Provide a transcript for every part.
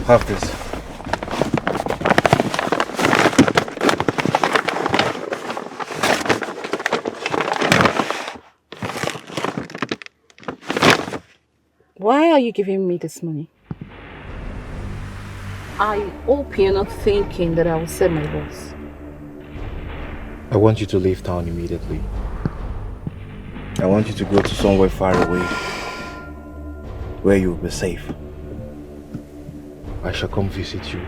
Have this. Why are you giving me this money? I hope you're not thinking that I will sell my boss. I want you to leave town immediately. I want you to go to somewhere far away, where you will be safe. I shall come visit you.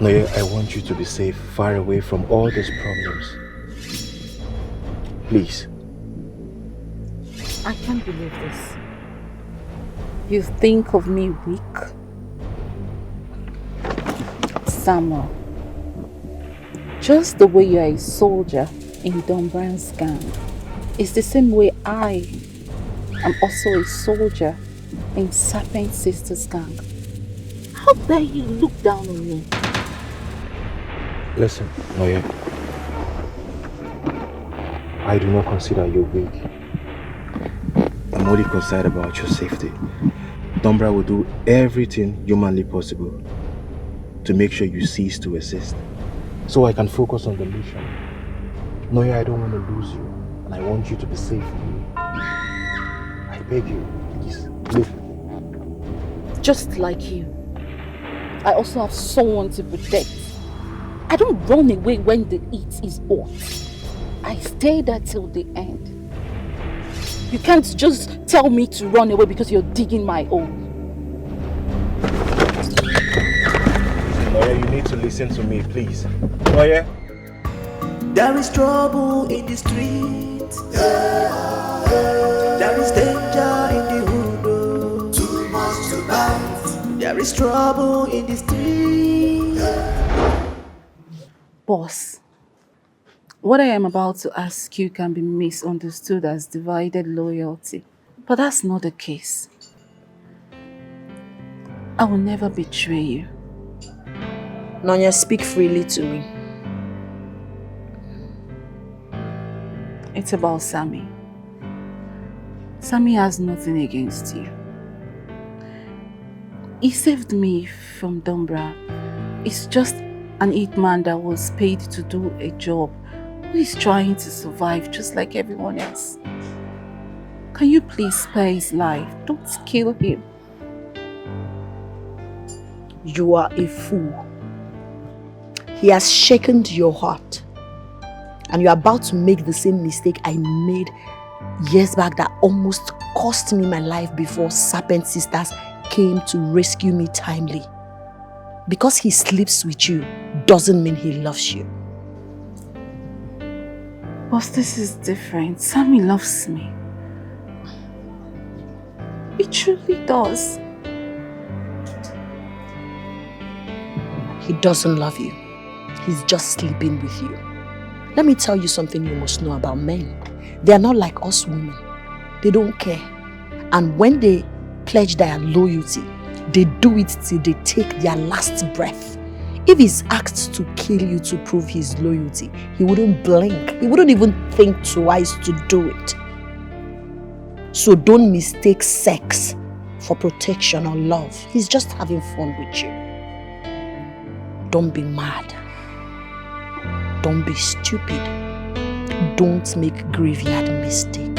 No, I want you to be safe, far away from all these problems. Please. I can't believe this. You think of me weak? Samuel, just the way you are a soldier in Don Brown's gang, it's the same way I am also a soldier in Serpent Sisters gang. How dare you look down on me? Listen, Noye. I do not consider you weak. I'm only concerned about your safety. Dombra will do everything humanly possible to make sure you cease to exist, so I can focus on the mission. Noye, I don't want to lose you, and I want you to be safe with me. I beg you, please, leave. Just like you, I also have someone to protect. I don't run away when the heat is hot. I stay there till the end. You can't just tell me to run away because you're digging my hole. Noye, you need to listen to me, please. Noye? There is trouble in the street. There is danger in the hood. Too much to bite. There is trouble in the street. Boss, what I am about to ask you can be misunderstood as divided loyalty, but that's not the case. I will never betray you. Nonya, speak freely to me. It's about Sammy. Sammy has nothing against you. He saved me from Dombra. He's just an hitman that was paid to do a job, who is trying to survive just like everyone else. Can you please spare his life? Don't kill him. You are a fool. He has shaken your heart. And you're about to make the same mistake I made years back that almost cost me my life before Serpent Sisters came to rescue me timely. Because he sleeps with you doesn't mean he loves you. Boss, this is different. Sammy loves me. He truly does. He doesn't love you. He's just sleeping with you. Let me tell you something you must know about men. They are not like us women. They don't care. And when they pledge their loyalty, they do it till they take their last breath. If he's asked to kill you to prove his loyalty, he wouldn't blink. He wouldn't even think twice to do it. So don't mistake sex for protection or love. He's just having fun with you. Don't be mad. Don't be stupid. Don't make a graveyard mistake.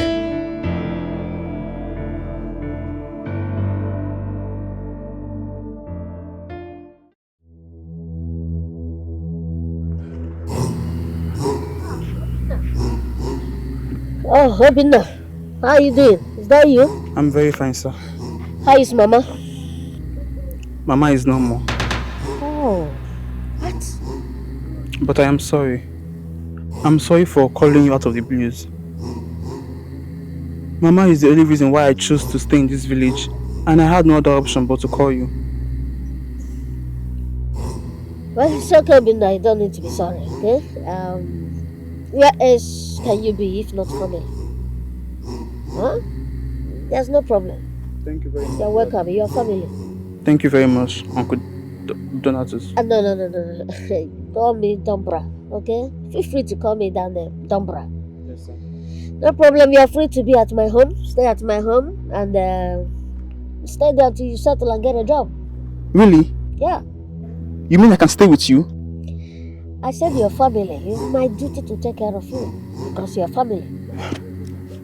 Oh, Obinna, how are you doing? Is that you? I'm very fine, sir. How is Mama? Mama is no more. Oh, what? But I am sorry. I'm sorry for calling you out of the blues. Mama is the only reason why I chose to stay in this village, and I had no other option but to call you. Well, it's okay, Obinna. You don't need to be sorry, okay? Where else can you be if not family? Huh? There's no problem. Thank you very much. You're welcome. You're family. Thank you very much, Uncle Donatus. No. Call me Dombra, okay? Feel free to call me down there, Dombra. Yes, sir. No problem. You're free to be at my home. Stay at my home and stay there until you settle and get a job. Really? Yeah. You mean I can stay with you? I said your family. It's my duty to take care of you because you're family.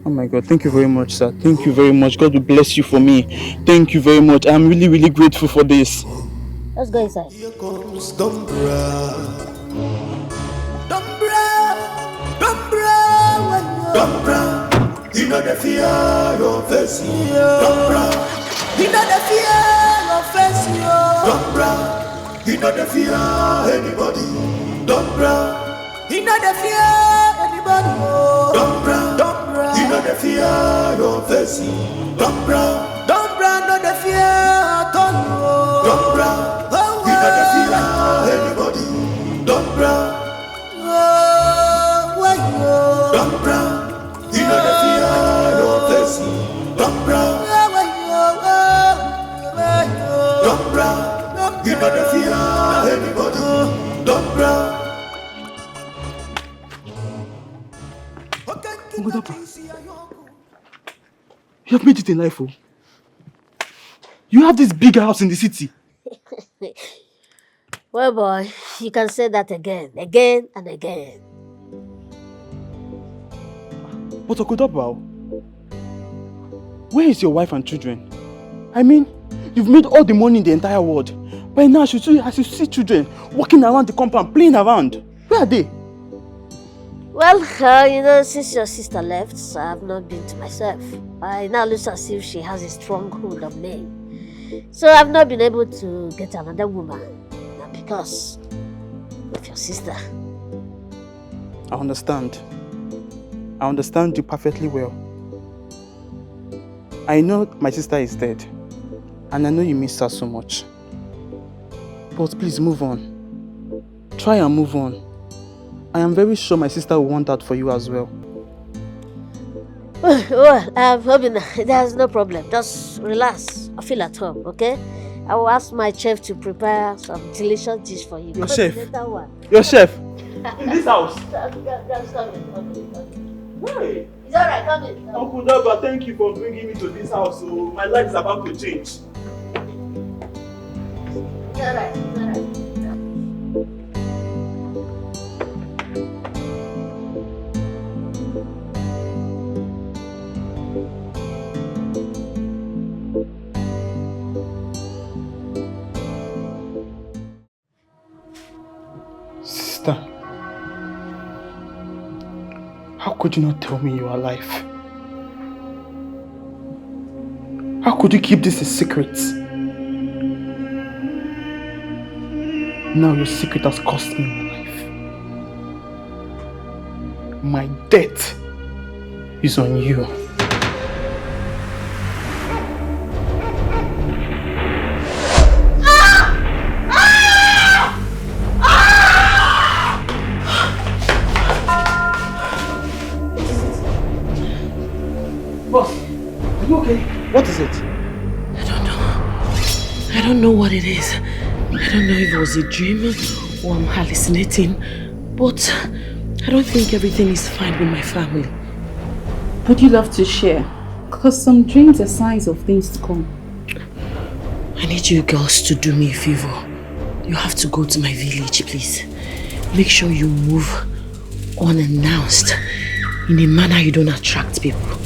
Oh my God, thank you very much, sir. Thank you very much. God will bless you for me. Thank you very much. I'm really, really grateful for this. Let's go inside. Here comes Dumbra. Dumbra. You know the fear your face. Dumbra. You know the fear your face. Dumbra. You know the fear anybody. Dumbra. You know the fear anybody. Dumbra. You know the fear your face. Dumbra. Know the fear at all. Dumbra. You know the fear anybody. Dumbra. Dumbra. You know the fear your face. Dumbra. Dumbra. You know the fear anybody. Dumbra. You have made it in life, oh. You have this big house in the city. Well, boy, you can say that again and again. But Okodaba, where is your wife and children? I mean, you've made all the money in the entire world. By now, as you see children walking around the compound, playing around. Where are they? Well, since your sister left, so I have not been to myself. I now looks as if she has a strong hold on me. So I've not been able to get another woman because of your sister. I understand. I understand you perfectly well. I know my sister is dead. And I know you miss her so much. But please move on. Try and move on. I am very sure my sister will want that for you as well. Well, I'm hoping there's no problem. Just relax. I feel at home, okay? I will ask my chef to prepare some delicious dish for you. Your chef? Your chef? In this house? Just come in. Hey! It's alright, come in. Uncle Daba, thank you for bringing me to this house. So my life is about to change. It's alright. Sister, how could you not tell me you are alive? How could you keep this a secret? Now your secret has cost me my life. My death is on you. What is it? I don't know. I don't know what it is. I don't know if it was a dream or I'm hallucinating, but I don't think everything is fine with my family. Would you love to share? Because some dreams are signs of things to come. I need you girls to do me a favor. You have to go to my village, please. Make sure you move unannounced in a manner you don't attract people.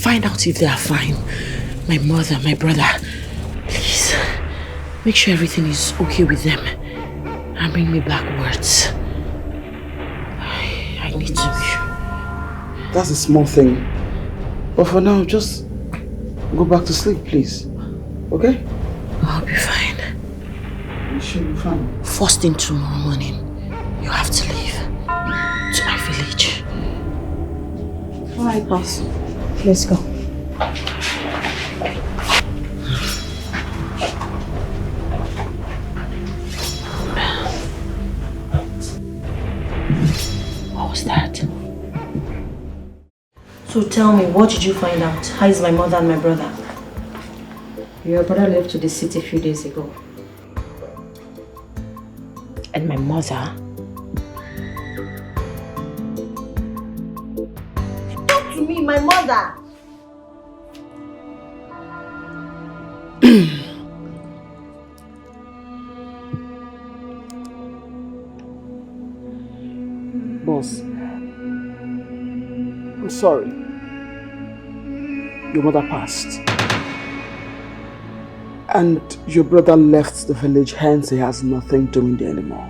Find out if they are fine. My mother, my brother. Please, make sure everything is okay with them. And bring me back words. I need to be sure. That's a small thing. But for now, just go back to sleep, please. Okay? I'll be fine. You should be fine. First thing tomorrow morning, you have to leave to my village. Alright, boss. Let's go. What was that? So tell me, what did you find out? How is my mother and my brother? Your brother left to the city a few days ago. And my mother? Talk to me, my mother! Boss, I'm sorry. Your mother passed. And your brother left the village, hence he has nothing doing there anymore.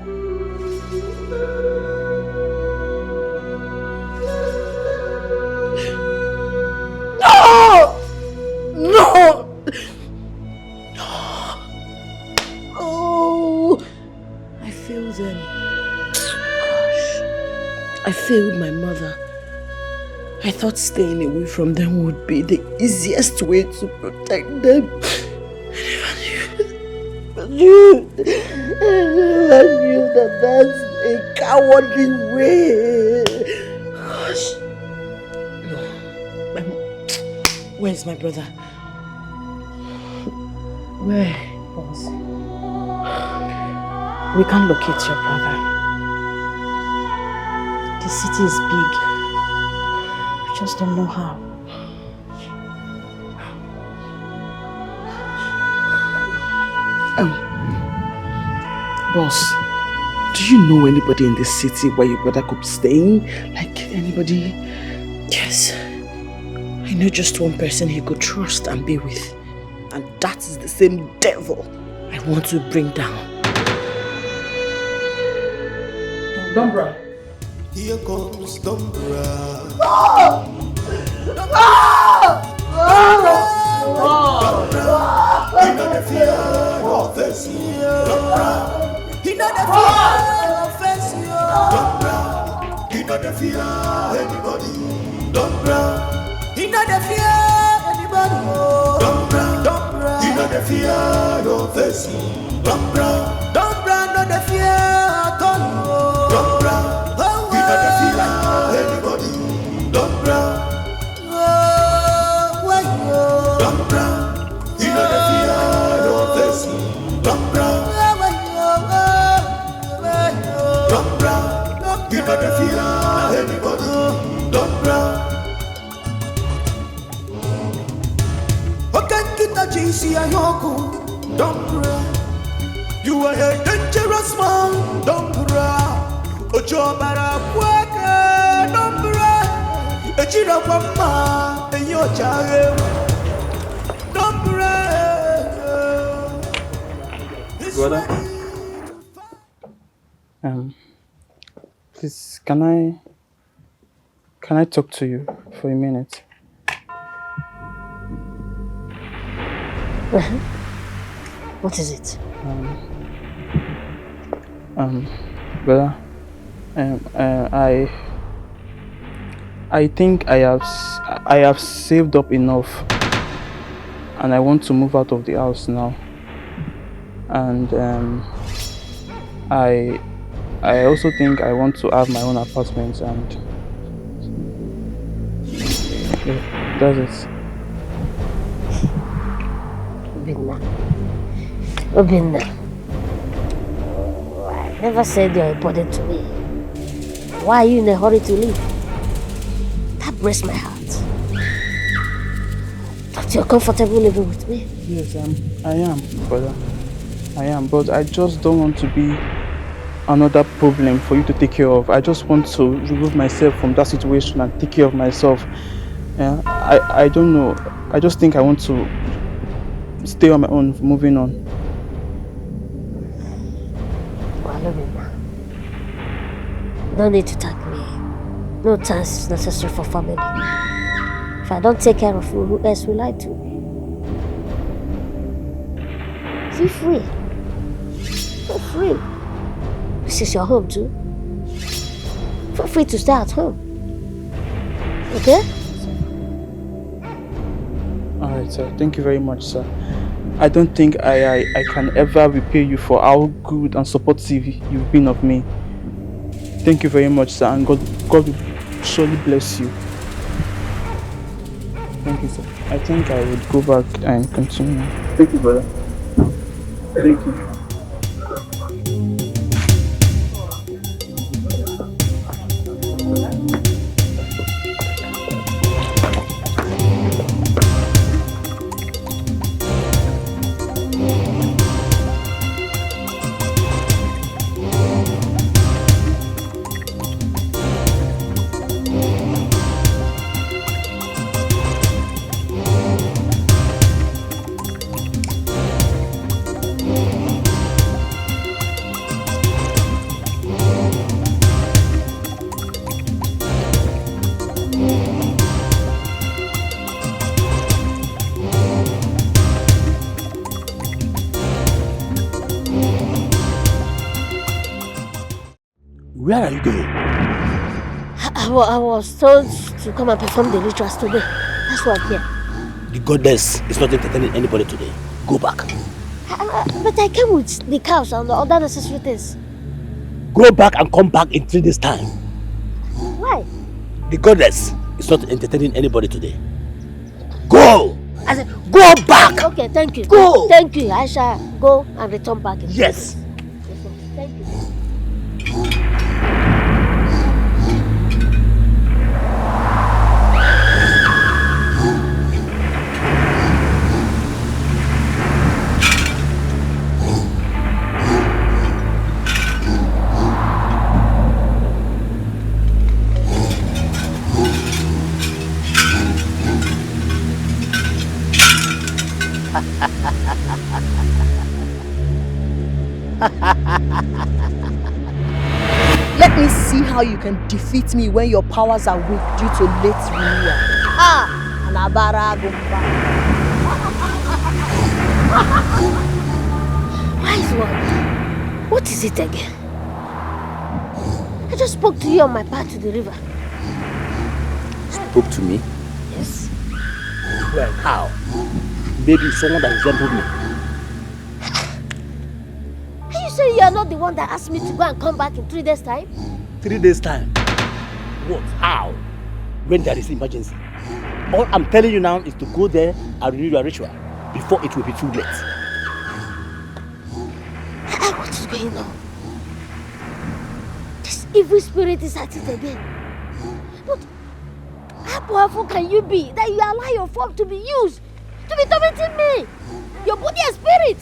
No! No! Oh, I failed them. Gosh, I failed my mother. I thought staying away from them would be the easiest way to protect them. But you never knew that that's a cowardly way. Gosh. No. Where's my brother? Where? Boss? We can't locate your brother. The city is big. We just don't know how. Boss, do you know anybody in the city where your brother could be staying? Like anybody? Yes. I know just one person he could trust and be with. And that is the same devil I want to bring down. Dombra. Here comes Dombra. He know the fear of face. He know the fear of face. He know the fear anybody. He know the fear anybody. He know the fear of face. Know the fear at all. He know the fear anybody. He know the fear of face. He know the fear anybody. Okonkwo GC Ayoko. You are a dangerous man. Ojo bara kweke. Echira kwama enyo chare. Brother, please, can I talk to you for a minute? What is it? Brother, I think I have saved up enough, and I want to move out of the house now. And I also think I want to have my own apartment, and yeah, that's it. Obinna. I never said you're important to me. Why are you in a hurry to leave? That breaks my heart. That you're comfortable living with me. Yes, I am, brother. I am, but I just don't want to be another problem for you to take care of. I just want to remove myself from that situation and take care of myself. Yeah, I don't know. I just think I want to stay on my own, moving on. Don't need to thank me. No thanks is necessary for family. If I don't take care of you, who else will I do? Feel free. Feel free. This is your home too. Feel free to stay at home. Okay? Alright, sir. Thank you very much, sir. I don't think I can ever repay you for how good and supportive you've been of me. Thank you very much, sir, and God will surely bless you. Thank you, sir. I think I would go back and continue. Thank you, brother. Thank you. Where are you going? I was told to come and perform the rituals today. That's why I'm here. The goddess is not entertaining anybody today. Go back. But I came with the cows and the other necessary things. Go back and come back in 3 days' time. Why? The goddess is not entertaining anybody today. Go! I said, go back! Okay, thank you. Go! Thank you. I shall go and return back. Yes. Thank you. Let me see how you can defeat me when your powers are weak due to late renewal. Wise one. What is it again? I just spoke to you on my path to the river. Spoke to me? Yes. Well, how? Maybe someone that resembled me. Are you saying you are not the one that asked me to go and come back in 3 days' time? 3 days' time? What? How? When there is emergency. All I'm telling you now is to go there and renew your ritual before it will be too late. What is going on? This evil spirit is at it again. But how powerful can you be that you allow your form to be used to be tormenting me? Your body and spirit.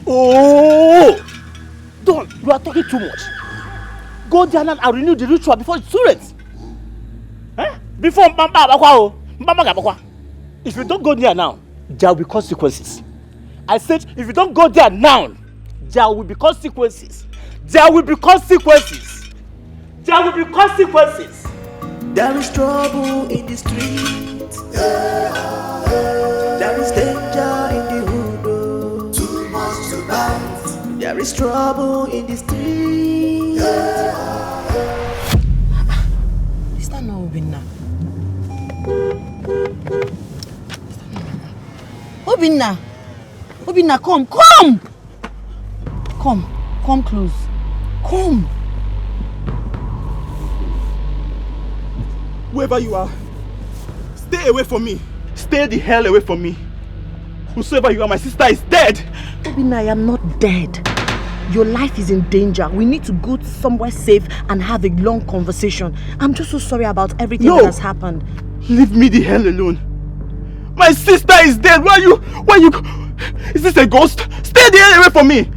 Oh! Don't! You are talking too much. Go there and renew the ritual before it's too late. Eh? Before if you don't go there now, there will be consequences. I said, if you don't go there now, there will be consequences. There will be consequences. There will be consequences. There is trouble in the street. There is danger in the hood. Too much tonight. There is trouble in the street. Is that not Obinna? Obinna! Obinna, come! Come close. Come! Whoever you are, stay away from me. Stay the hell away from me. Whosoever you are, my sister is dead. Obinna, I am not dead. Your life is in danger. We need to go somewhere safe and have a long conversation. I'm just so sorry about everything that has happened. Leave me the hell alone. My sister is dead. Why you? Is this a ghost? Stay the hell away from me.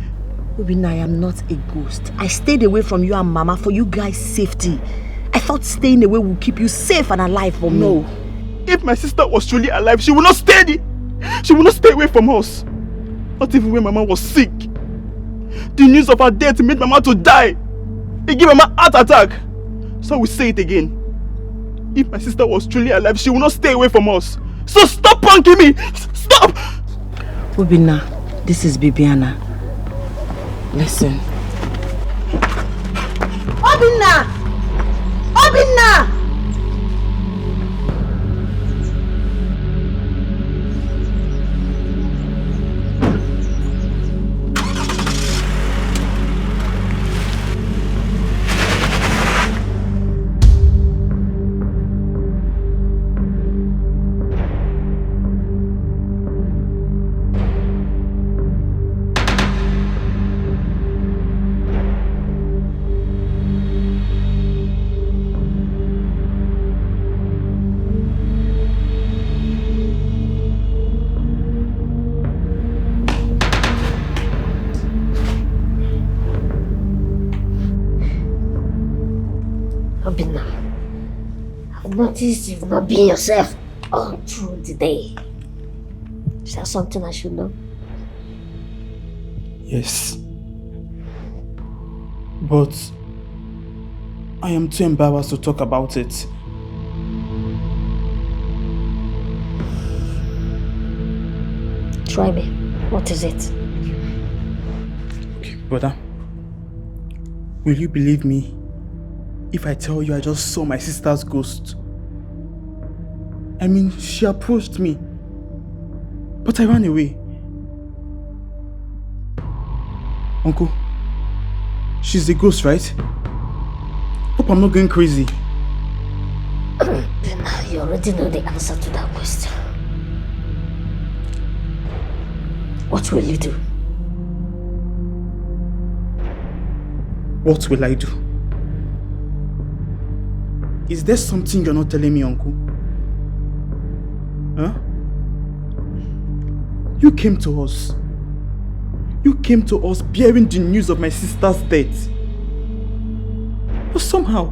Obinna, I am not a ghost. I stayed away from you and Mama for you guys' safety. I thought staying away would keep you safe and alive for me. No. If my sister was truly alive, she would not stay away from us. Not even when Mama was sick. The news of her death made Mama to die. It gave Mama a heart attack. So we say it again. If my sister was truly alive, she would not stay away from us. So stop punking me! Stop! Obinna, this is Bibiana. Listen. Obinna! Obinna! I've noticed you've not been yourself all through the day. Is that something I should know? Yes. But I am too embarrassed to talk about it. Try me. What is it? Okay, brother. Will you believe me if I tell you I just saw my sister's ghost? I mean, she approached me, but I ran away. Uncle, she's a ghost, right? Hope I'm not going crazy. You already know the answer to that question. What will you do? What will I do? Is there something you're not telling me, Uncle? Huh? You came to us. You came to us bearing the news of my sister's death. But somehow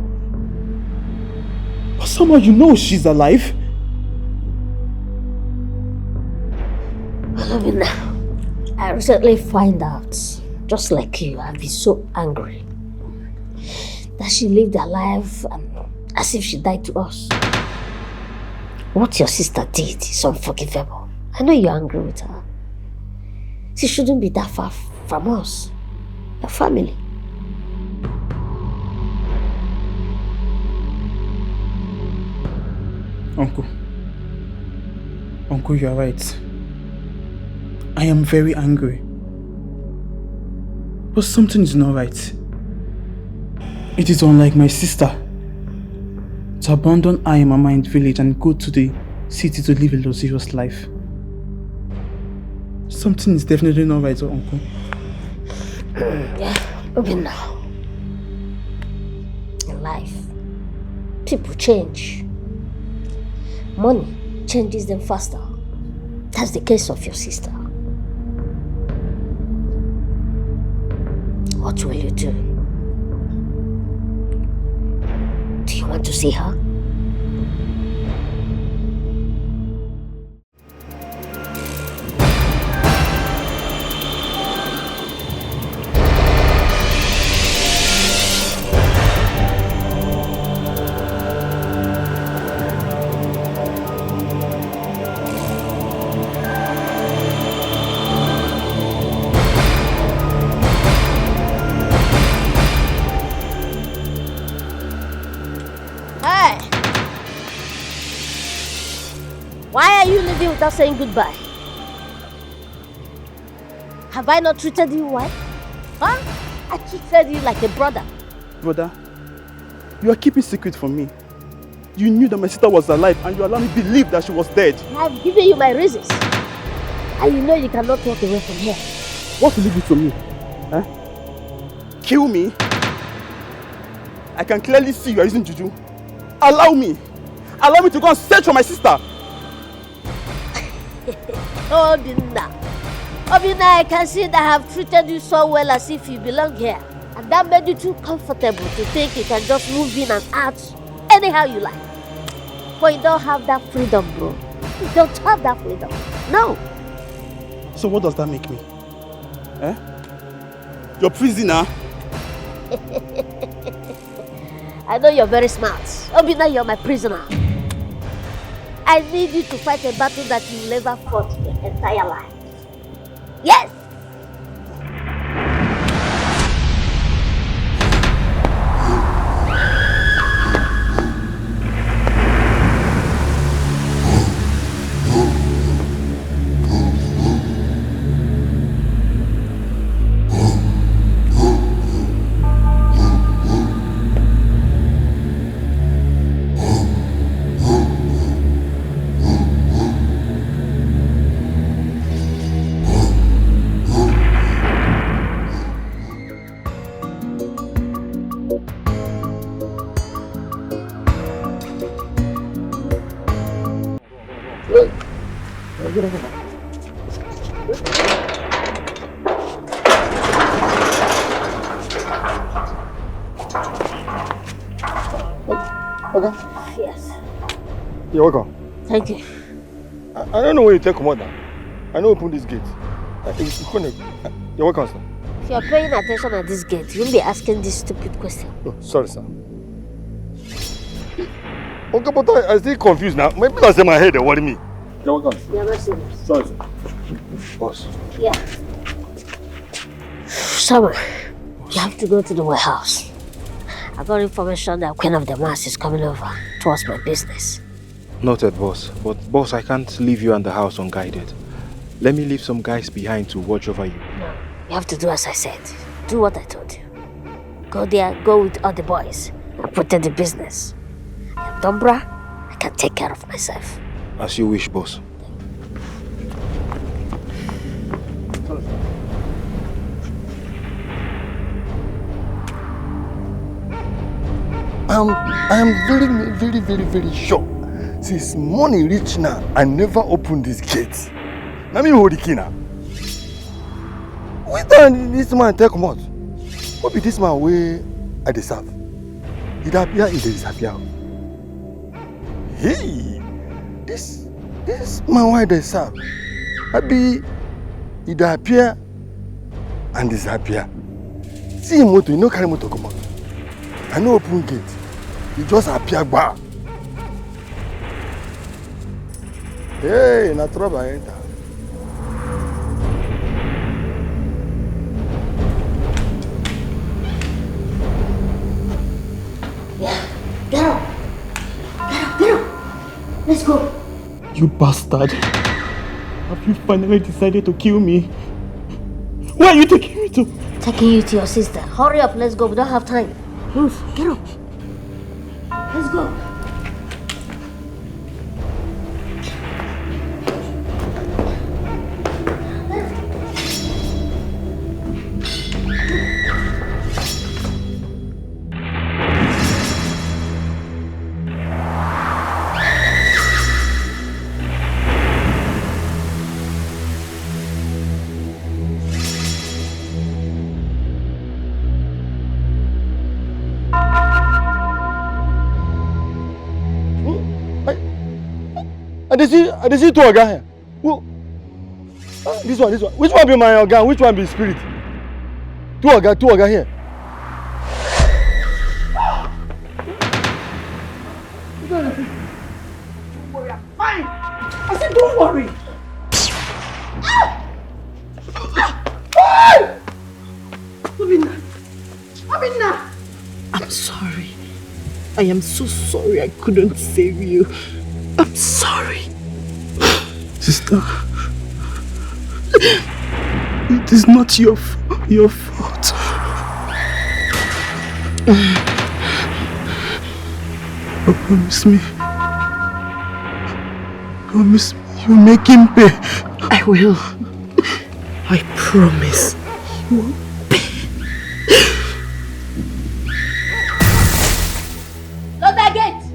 you know she's alive. I mean, I recently find out, just like you, I've been so angry that she lived her life as if she died to us. What your sister did is unforgivable. I know you're angry with her. She shouldn't be that far from us, your family. Uncle, you are right. I am very angry. But something is not right. It is unlike my sister to abandon Iheme in the village and go to the city to live a luxurious life. Something is definitely not right, Uncle. Yeah, okay now. In life, people change. Money changes them faster. That's the case of your sister. What will you do? Do you want to see her? Why are you leaving without saying goodbye? Have I not treated you well? Huh? I treated you like a brother. Brother, you are keeping secret from me. You knew that my sister was alive and you allowed me to believe that she was dead. I've given you my reasons. And you know you cannot walk away from here. What will you do to me? Huh? Kill me? I can clearly see you are using juju. Allow me to go and search for my sister. Obina, I can see that I have treated you so well as if you belong here. And that made you too comfortable to think you can just move in and out anyhow you like. But you don't have that freedom, bro. You don't have that freedom. No. So what does that make me? Eh? You're prisoner? I know you're very smart. Obina, you're my prisoner. I need you to fight a battle that you never fought your entire life. Yes! Okay. Yes. You're welcome. Thank you. I don't know where you take come out now. I know open this gate. You're welcome, sir. If you're paying attention at this gate, you won't be asking this stupid question. Oh, sorry, sir. Okay, but I'm still confused now. Maybe that's in my head they worry me. You're welcome. You're not serious. Sorry, sir. Boss. Yeah. Summer, you have to go to the warehouse I got information that Queen of the Mass is coming over towards my business. Noted, boss. But boss, I can't leave you and the house unguided. Let me leave some guys behind to watch over you. No, you have to do as I said. Do what I told you. Go there, go with all the boys, and protect the business. And Dombra, I can take care of myself. As you wish, boss. I am very sure. Since money reach now, I never opened this gate. Let me hold the key now. Which time this man take come out? What be this man way I deserve? It appear, it disappear. Hey, this man why they serve? I be it appear and disappear. See him motor, you no carry motor come out. I no open gate. He just appear bar. Hey, na trouble I enter. Yeah, get up. Let's go. You bastard. Have you finally decided to kill me? Where are you taking me to? Taking you to your sister. Hurry up, let's go. We don't have time. Move, get up. Let's go. I see two oga here. Who? This one. Which one be my oga? Which one be spirit? Two oga here. Fine. I said don't worry. Amina. I'm sorry. I am so sorry I couldn't save you. I'm sorry. Sister, it is not your fault. But promise me you'll make him pay. I will. I promise. You will pay. Lock that gate!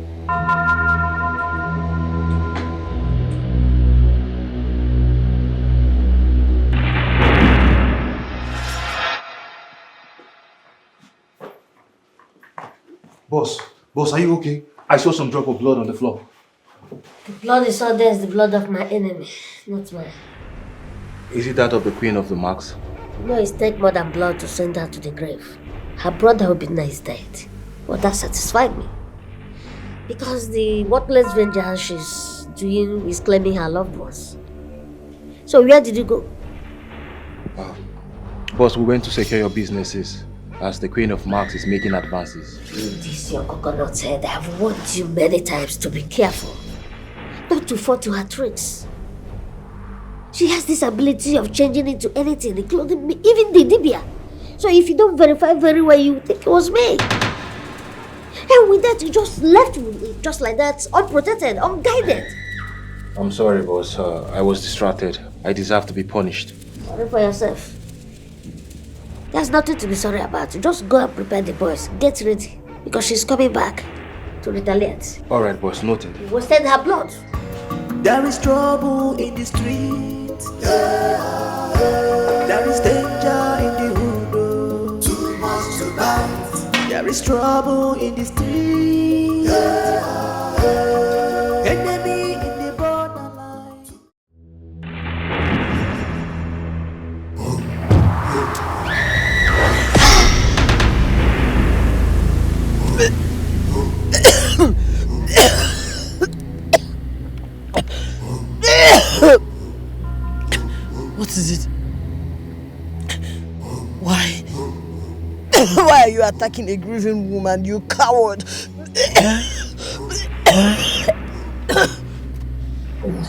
Boss, are you okay? I saw some drop of blood on the floor. The blood is so there is the blood of my enemy, not mine. Is it that of the Queen of the Marks? No, it's take more than blood to send her to the grave. Her brother Obinna is dead. Well, that satisfied me. Because the worthless vengeance she's doing is claiming her loved ones. So where did you go? Boss, we went to secure your businesses as the Queen of Marks is making advances. This your coconut head. I have warned you many times to be careful. Not to fall to her tricks. She has this ability of changing into anything, including me, even the Dibia. So if you don't verify very well, you think it was me. And with that, you just left me, just like that, unprotected, unguided. I'm sorry, boss. I was distracted. I deserve to be punished. Sorry for yourself. There's nothing to be sorry about. Just go and prepare the boys. Get ready, because she's coming back to retaliate. Alright, boss. Noted. You wasted her blood. There is trouble in the street. There is danger in the hood. Too much to bite. There is trouble in the street. Enemy in the borderline. What is it? Why? Why are you attacking a grieving woman, you coward?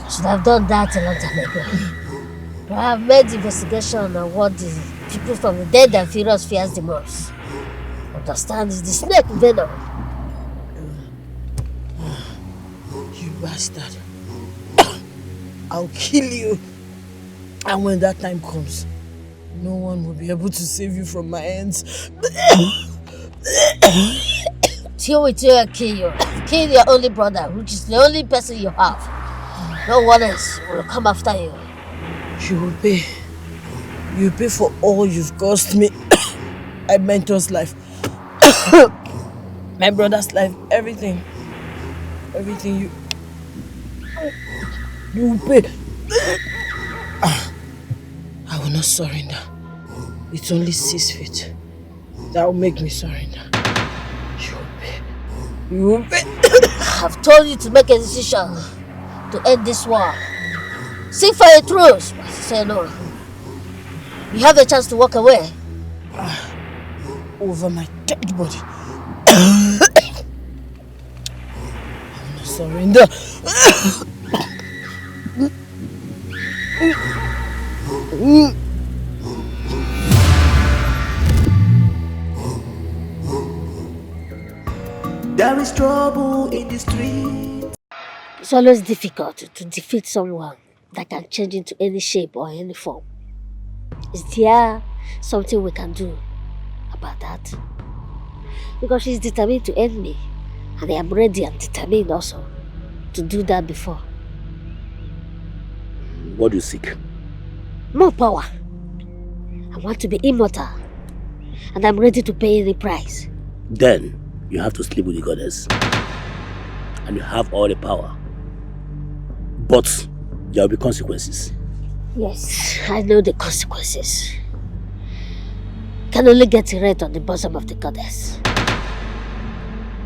Should have done that a long time ago. But I have made investigation on what the people from the dead and furious fears the most. Understand is the snake venom. You bastard. I'll kill you. And when that time comes, no one will be able to save you from my hands. Till we kill you. Kill your only brother, which is the only person you have. No one else will come after you. You will pay. You pay for all you've cost me. My mentor's life. My brother's life. Everything. Everything you will pay. I will not surrender. It's only 6 feet. That will make me surrender. You will pay. You will pay. I've told you to make a decision to end this war. Seek for a truce. But you say no. You have a chance to walk away. Over my dead body. I will not surrender. There is trouble in the street. It's always difficult to defeat someone that can change into any shape or any form. Is there something we can do about that? Because she's determined to end me, and I am ready and determined also to do that before. What do you seek? More power. I want to be immortal, and I'm ready to pay any price. Then you have to sleep with the goddess, and you have all the power. But there will be consequences. Yes, I know the consequences. Can only get it right on the bosom of the goddess.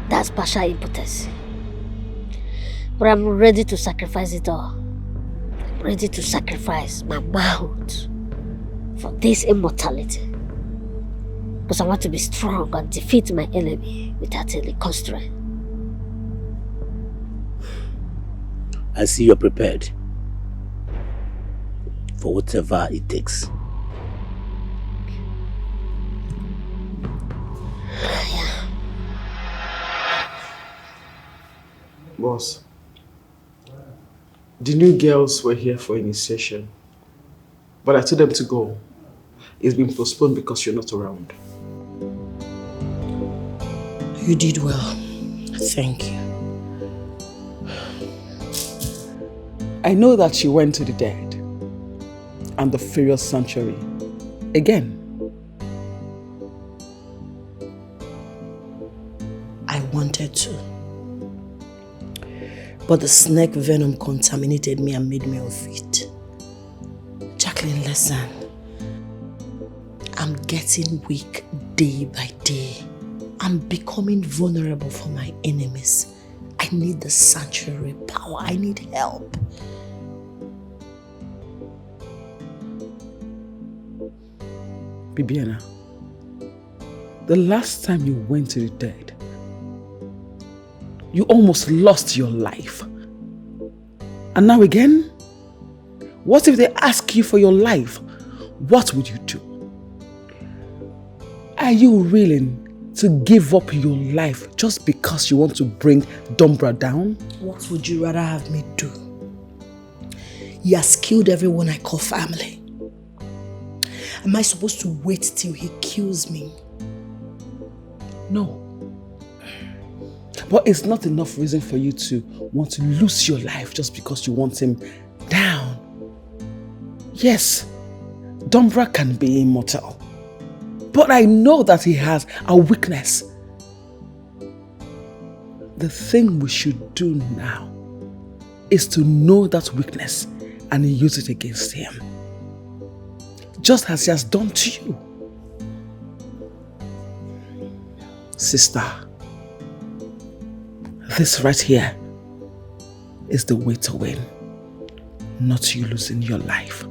That's partial impotency. But I'm ready to sacrifice it all. I'm ready to sacrifice my mouth for this immortality. Because I want to be strong and defeat my enemy without any constraint. I see you're prepared for whatever it takes. Boss, the new girls were here for initiation, but I told them to go. It's been postponed because you're not around. You did well. Thank you. I know that she went to the dead and the furious sanctuary again. I wanted to. But the snake venom contaminated me and made me unfit. Jacqueline, listen. I'm getting weak day by day. I'm becoming vulnerable for my enemies. I need the sanctuary power. I need help. Bibiana, the last time you went to the dead, you almost lost your life. And now again? What if they ask you for your life? What would you do? Are you willing to give up your life just because you want to bring Dombra down? What would you rather have me do? He has killed everyone I call family. Am I supposed to wait till he kills me? No. But it's not enough reason for you to want to lose your life just because you want him down. Yes, Dombra can be immortal. But I know that he has a weakness. The thing we should do now is to know that weakness and use it against him. Just as he has done to you. Sister, this right here is the way to win, not you losing your life.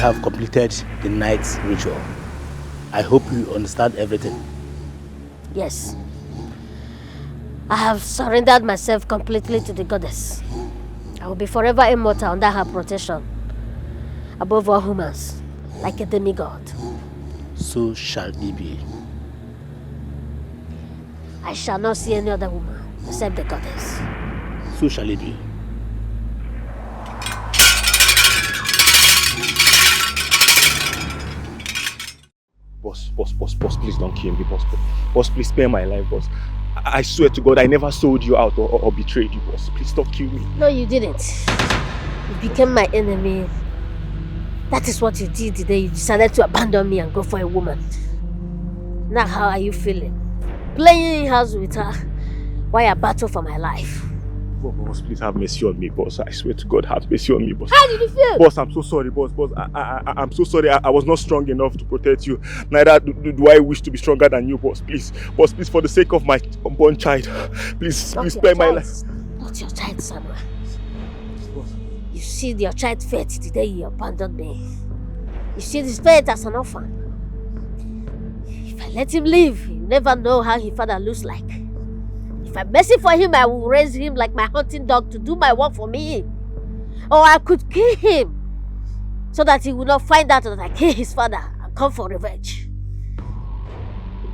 have completed the night's ritual. I hope you understand everything. Yes. I have surrendered myself completely to the goddess. I will be forever immortal under her protection, above all humans, like a demigod. So shall it be. I shall not see any other woman except the goddess. So shall it be. Boss, please don't kill me, boss. Boss, please spare my life, boss. I swear to God, I never sold you out or betrayed you, boss. Please don't kill me. No, you didn't. You became my enemy. That is what you did the day you decided to abandon me and go for a woman. Now how are you feeling? Playing in house with her while I battle for my life. Boss, please have mercy on me, boss. I swear to God, have mercy on me, boss. How did you feel? Boss, I'm so sorry, boss. I'm so sorry. I was not strong enough to protect you. Neither do I wish to be stronger than you, boss. Please, boss, please, for the sake of my unborn child, please spare my life. Not your child, Samuel. You see your child fate the day you abandoned me. You see his fate as an orphan. If I let him live, he'll never know how his father looks like. If I'm mercy for him, I will raise him like my hunting dog to do my work for me. Or I could kill him so that he will not find out that I killed his father and come for revenge.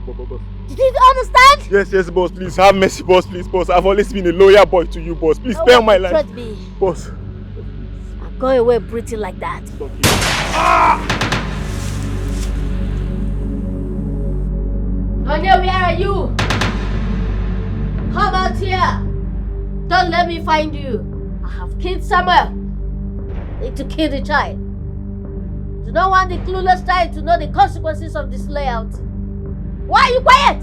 Did you understand? Yes, boss. Please have mercy, boss. Please, boss. I've always been a loyal boy to you, boss. Please spare my life. Me. Boss. I'm going away breathing like that. Anya, where are you? Come out here! Don't let me find you! I have killed Samuel! Need to kill the child. Do not want the clueless child to know the consequences of this layout. Why are you quiet?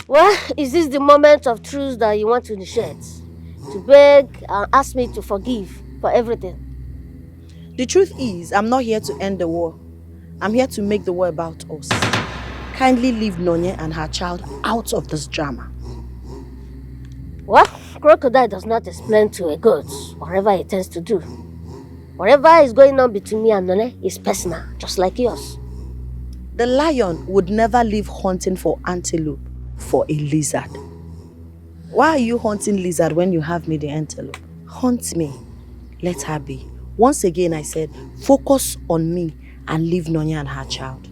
Well, is this the moment of truth that you want to initiate? To beg and ask me to forgive for everything? The truth is, I'm not here to end the war. I'm here to make the war about us. Kindly leave Nonye and her child out of this drama. Well, crocodile does not explain to a goat whatever it tends to do. Whatever is going on between me and Nonye is personal, just like yours. The lion would never leave hunting for antelope for a lizard. Why are you hunting lizard when you have me the antelope? Hunt me. Let her be. Once again, I said, focus on me and leave Nonye and her child.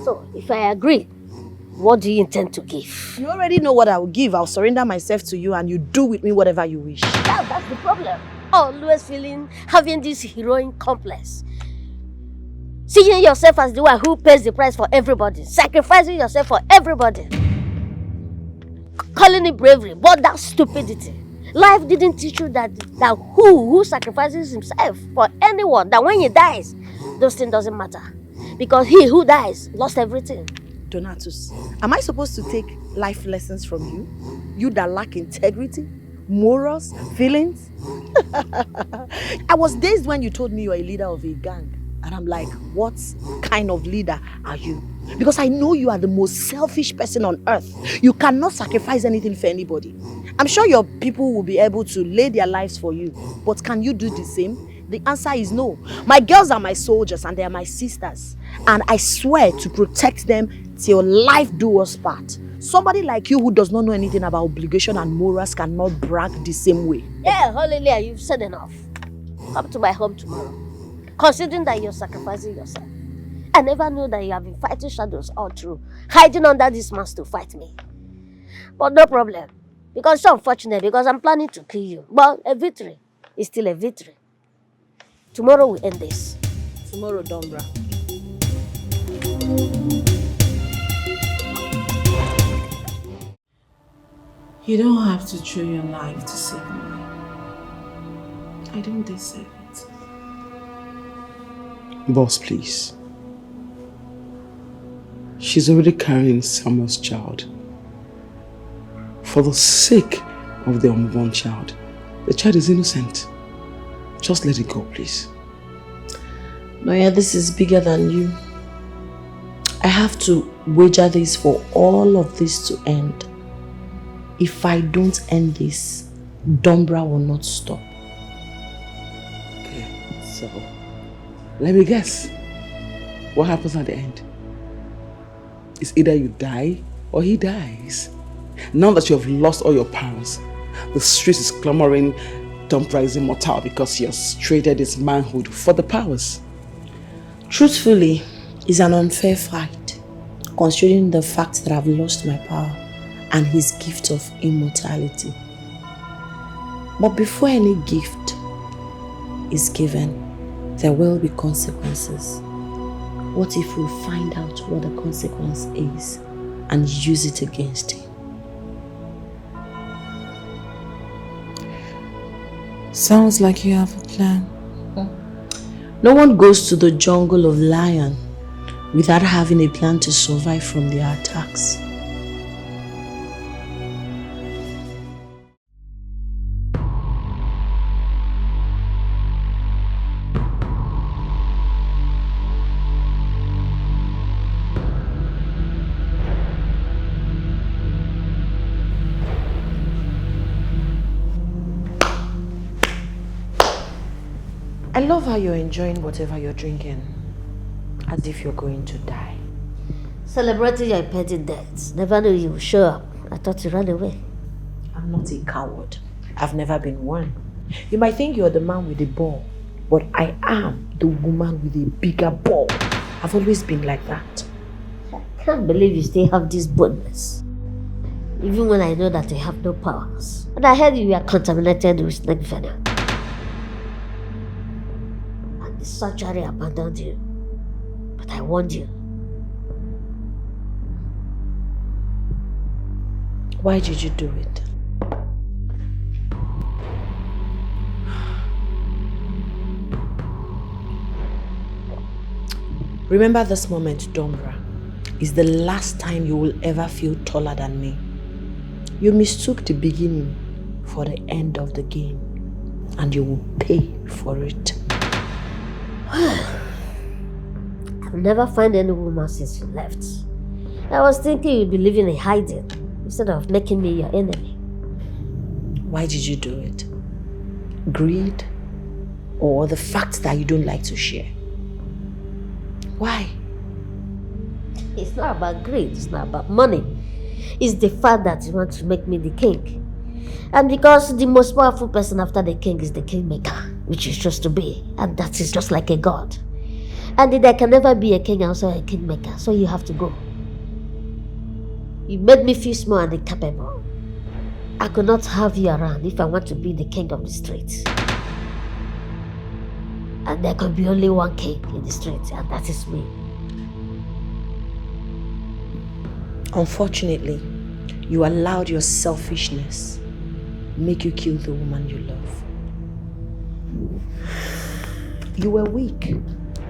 So, if I agree, what do you intend to give? You already know what I will give. I'll surrender myself to you and you do with me whatever you wish. That's the problem. Always having this heroine complex. Seeing yourself as the one who pays the price for everybody. Sacrificing yourself for everybody. Calling it bravery, but that's stupidity. Life didn't teach you that who sacrifices himself for anyone, that when he dies, those things doesn't matter. Because he who dies lost everything. Donatus, am I supposed to take life lessons from you? You that lack integrity, morals, feelings? I was dazed when you told me you are a leader of a gang. And I'm like, what kind of leader are you? Because I know you are the most selfish person on earth. You cannot sacrifice anything for anybody. I'm sure your people will be able to lay their lives for you. But can you do the same? The answer is no. My girls are my soldiers and they are my sisters. And I swear to protect them till life do us part. Somebody like you who does not know anything about obligation and morals cannot brag the same way. Yeah, Hallelujah, you've said enough. Come to my home tomorrow. Considering that you're sacrificing yourself. I never knew that you have been fighting shadows all through, hiding under this mask to fight me. But no problem. Because it's unfortunate, because I'm planning to kill you. But a victory is still a victory. Tomorrow we end this. Tomorrow, Dombra. You don't have to throw your life to save me. I don't deserve it. Boss, please. She's already carrying Samuel's child. For the sake of the unborn child, the child is innocent. Just let it go, please. Noya, this is bigger than you. I have to wager this for all of this to end. If I don't end this, Dombra will not stop. Okay, so let me guess. What happens at the end? It's either you die or he dies. Now that you have lost all your powers, the street is clamoring Dombra is immortal because he has traded his manhood for the powers. Truthfully, it's an unfair fight, considering the fact that I've lost my power and his gift of immortality. But before any gift is given, there will be consequences. What if we find out what the consequence is and use it against him? Sounds like you have a plan. No one goes to the jungle of lion without having a plan to survive from their attacks. I love how you're enjoying whatever you're drinking, as if you're going to die. Celebrating your impending death. Never knew you would show up. I thought you ran away. I'm not a coward. I've never been one. You might think you're the man with the ball, but I am the woman with a bigger ball. I've always been like that. I can't believe you still have this boldness. Even when I know that you have no powers. And I heard you were contaminated with snake venom. And the sanctuary abandoned you. But I warned you. Why did you do it? Remember this moment, Dombra. It's the last time you will ever feel taller than me. You mistook the beginning for the end of the game, and you will pay for it. I've never found any woman since you left. I was thinking you'd be living in hiding instead of making me your enemy. Why did you do it? Greed? Or the fact that you don't like to share? Why? It's not about greed, it's not about money. It's the fact that you want to make me the king. And because the most powerful person after the king is the kingmaker, which is just to be, and that is just like a god. And there can never be a king outside a kingmaker, so you have to go. You made me feel small and incapable. I could not have you around if I want to be the king of the streets. And there can be only one king in the streets, and that is me. Unfortunately, you allowed your selfishness make you kill the woman you love. You were weak,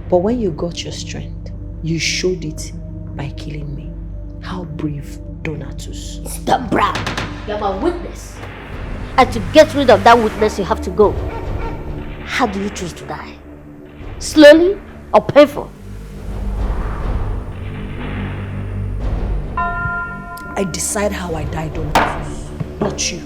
but when you got your strength, you showed it by killing me. How brave, Donatus. Stop, Brown. You're my witness. And to get rid of that witness, you have to go. How do you choose to die? Slowly or painful? I decide how I die, Donatus, not you.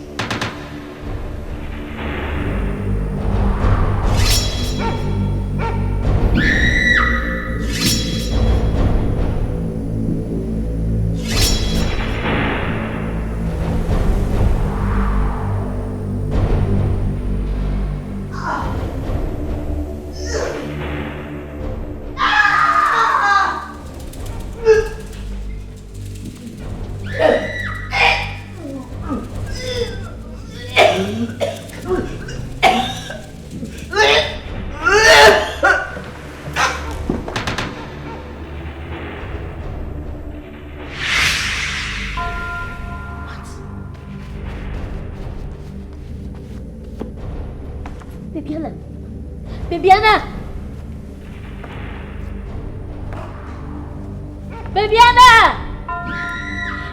Bibiana!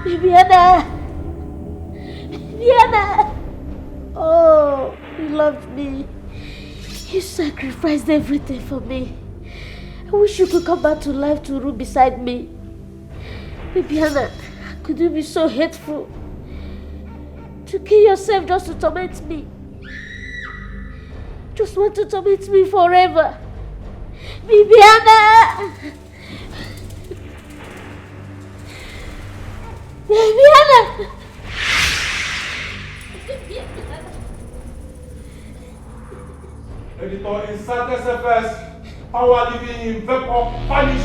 Bibiana! Bibiana! Oh, you loved me. You sacrificed everything for me. I wish you could come back to life to room beside me. Bibiana, could you be so hateful? To kill yourself just to torment me. Just want to torment me forever. Bibiana! Bibiana! Editor, insert SFS. Power living in vapor punish.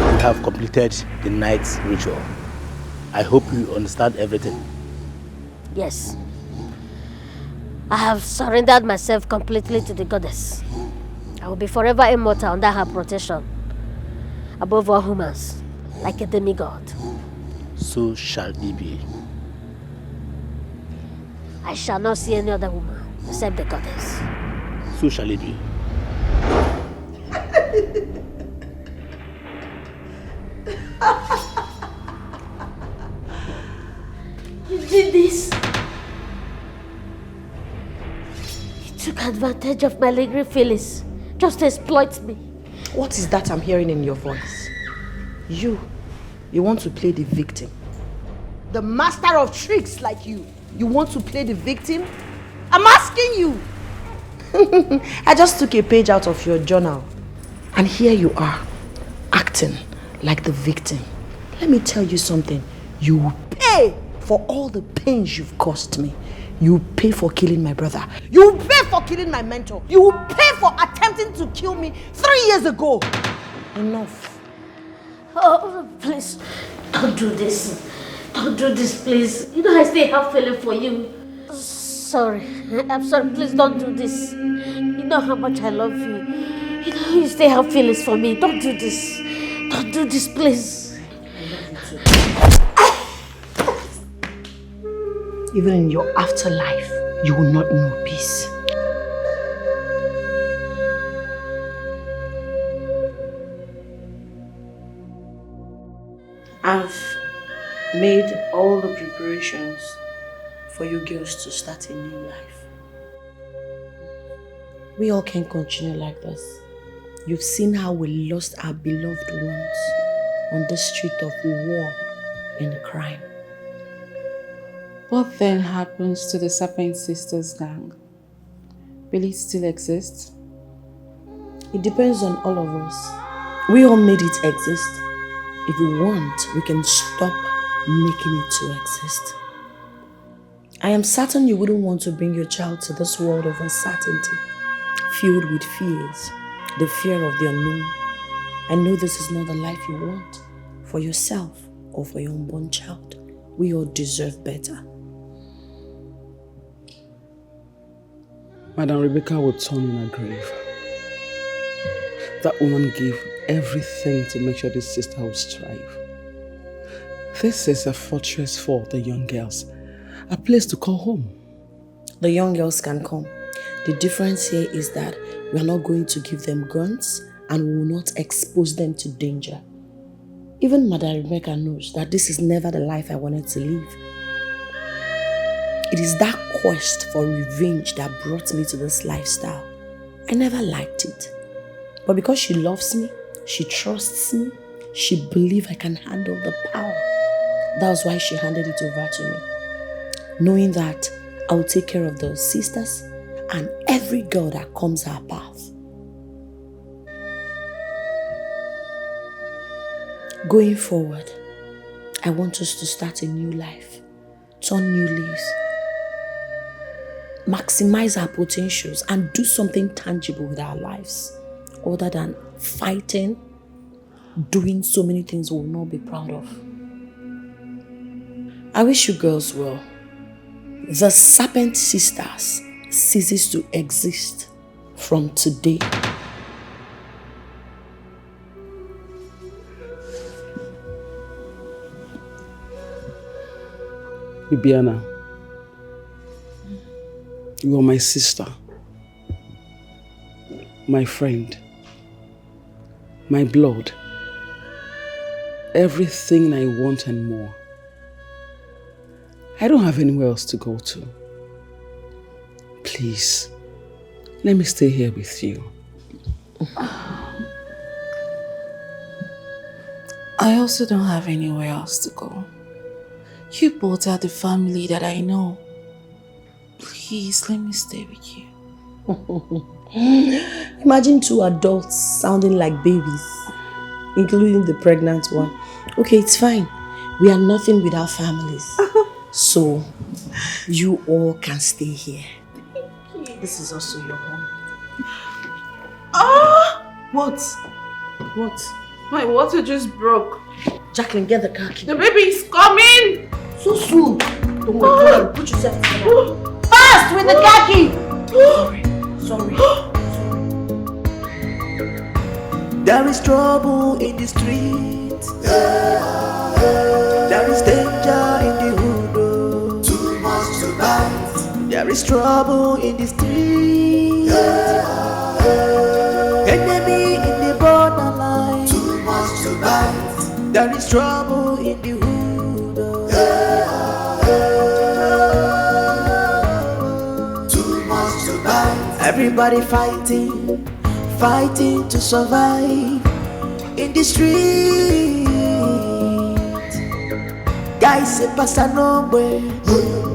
You have completed the night's ritual. I hope you understand everything. Yes. I have surrendered myself completely to the goddess. I will be forever immortal under her protection. Above all humans, like a demigod. So shall it be. I shall not see any other woman except the goddess. So shall it be. You did this. You took advantage of my lingering feelings just to exploit me. What is that I'm hearing in your voice? You want to play the victim. The master of tricks like you want to play the victim? I'm asking you. I just took a page out of your journal. And here you are, acting like the victim. Let me tell you something. You will pay for all the pains you've caused me. You will pay for killing my brother. You will pay for killing my mentor. You will pay for attempting to kill me 3 years ago. Enough. Oh, please, don't do this. Don't do this, please. You know I still have feeling for you. Sorry. I'm sorry. Please don't do this. You know how much I love you. You know you still have feelings for me. Don't do this. Don't do this, please. Even in your afterlife, you will not know peace. I've made all the preparations for you girls to start a new life. We all can't continue like this. You've seen how we lost our beloved ones on the street of war and crime. What then happens to the Serpent Sisters gang? Will it still exist? It depends on all of us. We all made it exist. If we want, we can stop making it to exist. I am certain you wouldn't want to bring your child to this world of uncertainty, filled with fears, the fear of the unknown. I know this is not the life you want for yourself or for your unborn child. We all deserve better. Madam Rebecca would turn in her grave. That woman gave everything to make sure this sister would strive. This is a fortress for the young girls, a place to call home. The young girls can come. The difference here is that we are not going to give them guns and we will not expose them to danger. Even Madam Rebecca knows that this is never the life I wanted to live. It is that quest for revenge that brought me to this lifestyle. I never liked it. But because she loves me, she trusts me, she believes I can handle the power. That was why she handed it over to me. Knowing that I will take care of those sisters and every girl that comes our path. Going forward, I want us to start a new life, turn new leaves, maximize our potentials and do something tangible with our lives other than fighting, doing so many things we will not be proud of. I wish you girls well. The Serpent Sisters ceases to exist from today. Bibiana, you are my sister, my friend, my blood, everything I want and more. I don't have anywhere else to go to. Please, let me stay here with you. I also don't have anywhere else to go. You both are the family that I know. Please, let me stay with you. Imagine 2 adults sounding like babies, including the pregnant one. Okay, it's fine. We are nothing without families. So, you all can stay here. This is also your home. What? What? My water just broke. Jacqueline, get the car key. The baby is coming! So soon. Don't worry, go and put yourself together. Fast with the car key! Sorry. There is trouble in the street. There is danger in the hood. Too much to bite. There is trouble in the street. Enemy in the borderline. Too much to bite. There is trouble in the hood. Too much to bite. Everybody fighting to survive in the street. Guys say pasa no way.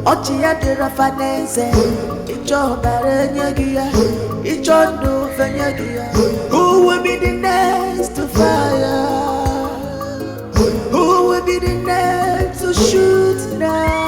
Ochi ya de rafanese. Icho barenyagia. Icho no fenyagia. Who will be the next to fire? Who will be the next to shoot now?